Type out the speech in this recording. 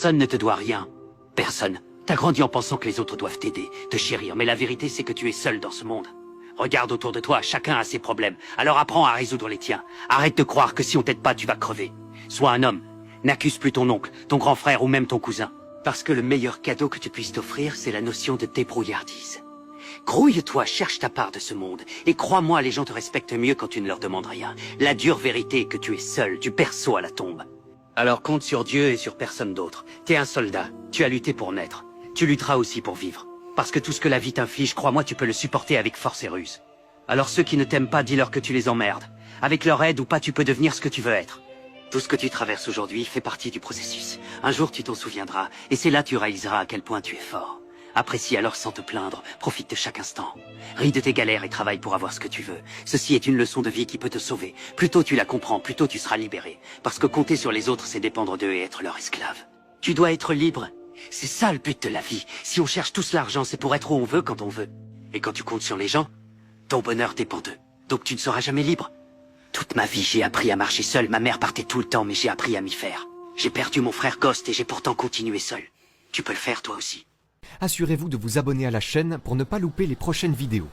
Personne ne te doit rien. Personne. T'as grandi en pensant que les autres doivent t'aider, te chérir, mais la vérité c'est que tu es seul dans ce monde. Regarde autour de toi, chacun a ses problèmes. Alors apprends à résoudre les tiens. Arrête de croire que si on t'aide pas, tu vas crever. Sois un homme. N'accuse plus ton oncle, ton grand frère ou même ton cousin. Parce que le meilleur cadeau que tu puisses t'offrir, c'est la notion de débrouillardise. Grouille-toi, cherche ta part de ce monde. Et crois-moi, les gens te respectent mieux quand tu ne leur demandes rien. La dure vérité est que tu es seul, du berceau à la tombe. Alors compte sur Dieu et sur personne d'autre. T'es un soldat, tu as lutté pour naître. Tu lutteras aussi pour vivre. Parce que tout ce que la vie t'inflige, crois-moi, tu peux le supporter avec force et ruse. Alors ceux qui ne t'aiment pas, dis-leur que tu les emmerdes. Avec leur aide ou pas, tu peux devenir ce que tu veux être. Tout ce que tu traverses aujourd'hui fait partie du processus. Un jour, tu t'en souviendras, et c'est là que tu réaliseras à quel point tu es fort. Apprécie alors sans te plaindre, profite de chaque instant. Ris de tes galères et travaille pour avoir ce que tu veux. Ceci est une leçon de vie qui peut te sauver. Plus tôt tu la comprends, plus tôt tu seras libéré. Parce que compter sur les autres, c'est dépendre d'eux et être leur esclave. Tu dois être libre. C'est ça le but de la vie. Si on cherche tous l'argent, c'est pour être où on veut quand on veut. Et quand tu comptes sur les gens, ton bonheur dépend d'eux. Donc tu ne seras jamais libre. Toute ma vie, j'ai appris à marcher seul. Ma mère partait tout le temps, mais j'ai appris à m'y faire. J'ai perdu mon frère Ghost et j'ai pourtant continué seul. Tu peux le faire toi aussi. Assurez-vous de vous abonner à la chaîne pour ne pas louper les prochaines vidéos.